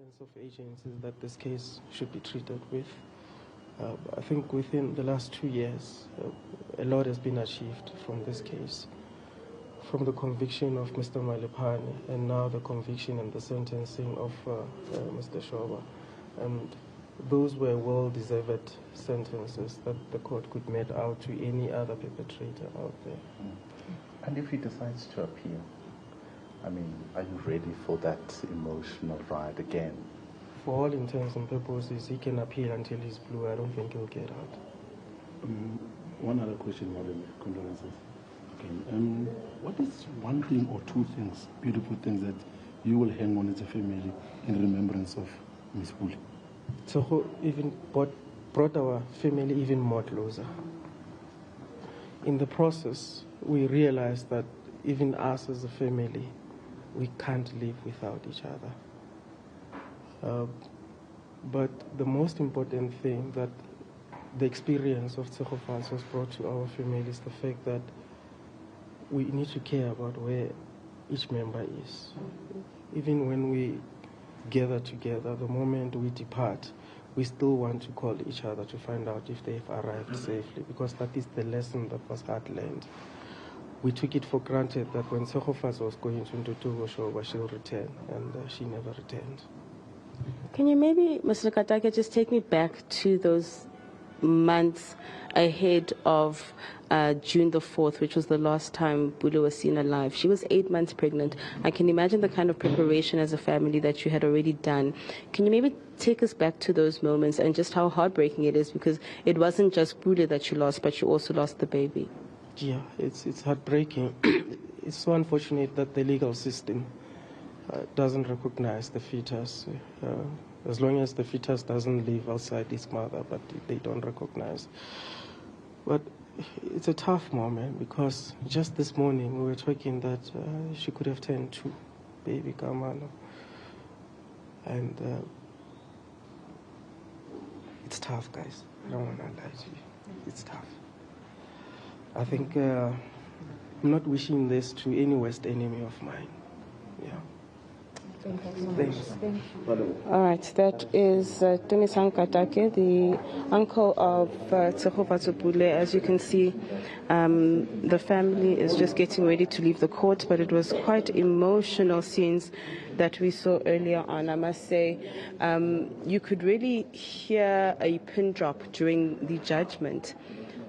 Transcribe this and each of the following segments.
sense of agency that this case should be treated with. I think within the last 2 years, a lot has been achieved from this case. From the conviction of Mr. Malepane and now the conviction and the sentencing of Mr. Shoba. And those were well-deserved sentences that the court could mete out to any other perpetrator out there. And if he decides to appeal, I mean, are you ready for that emotional ride again? For all intents and purposes, he can appeal until he's blue. I don't think he'll get out. One other question, Madam. Condolences. Okay. What is one thing or two things, beautiful things, that you will hang on as a family in remembrance of Miss Pule? So even brought our family even more closer. In the process, we realized that even us as a family, we can't live without each other. But the most important thing that the experience of Tshegofatso has brought to our family is the fact that we need to care about where each member is. Even when we gather together, the moment we depart, we still want to call each other to find out if they've arrived safely, because that is the lesson that was hard learned. We took it for granted that when Tshegofatso was going to Ntuthuko Shoba, she'll return, and she never returned. Can you maybe, Mr. Katake, just take me back to those months ahead of June the 4th, which was the last time Pule was seen alive? She was 8 months pregnant. I can imagine the kind of preparation as a family that you had already done. Can you maybe take us back to those moments and just how heartbreaking it is, because it wasn't just Pule that you lost, but you also lost the baby? Yeah, it's heartbreaking. It's so unfortunate that the legal system doesn't recognize the fetus. As long as the fetus doesn't live outside its mother, but they don't recognize. But it's a tough moment, because just this morning we were talking that she could have turned 2, baby Kamano. And it's tough, guys. I don't want to lie to you. It's tough. I think I'm not wishing this to any worst enemy of mine. Yeah. Thanks. All right, that is Tunisan Katake, the uncle of Tshegofatso Pule. As you can see, the family is just getting ready to leave the court, but it was quite emotional scenes that we saw earlier on. I must say, you could really hear a pin drop during the judgment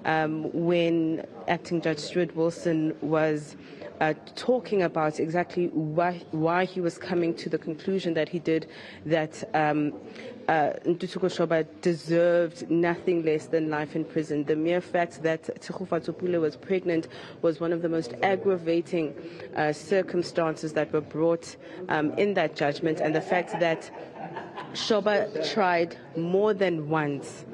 when Acting Judge Stuart Wilson was talking about exactly why he was coming to the conclusion that he did, that Ntuthuko Shoba deserved nothing less than life in prison. The mere fact that Tshegofatso Pule was pregnant was one of the most aggravating circumstances that were brought in that judgment, and the fact that Shoba tried more than once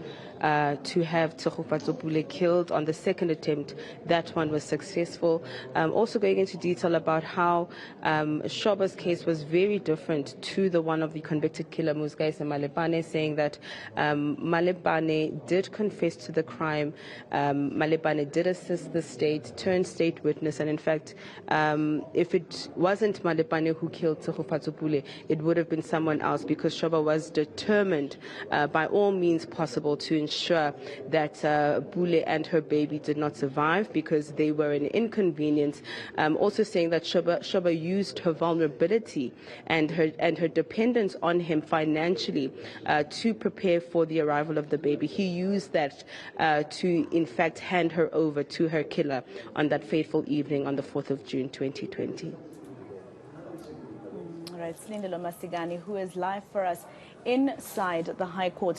to have Tshegofatso Pule killed on the second attempt. That one was successful. Also going into detail about how Shoba's case was very different to the one of the convicted killer Musgaisa Malepane, saying that Malepane did confess to the crime. Malepane did assist the state, turned state witness, and in fact, if it wasn't Malepane who killed Tshegofatso Pule, it would have been someone else, because Shoba was determined by all means possible to ensure that Pule and her baby did not survive, because they were an inconvenience. Also saying that Shoba used her vulnerability and her dependence on him financially to prepare for the arrival of the baby. He used that to, in fact, hand her over to her killer on that fateful evening on the 4th of June 2020. All right, Slindelo Masigani, who is live for us inside the High Court.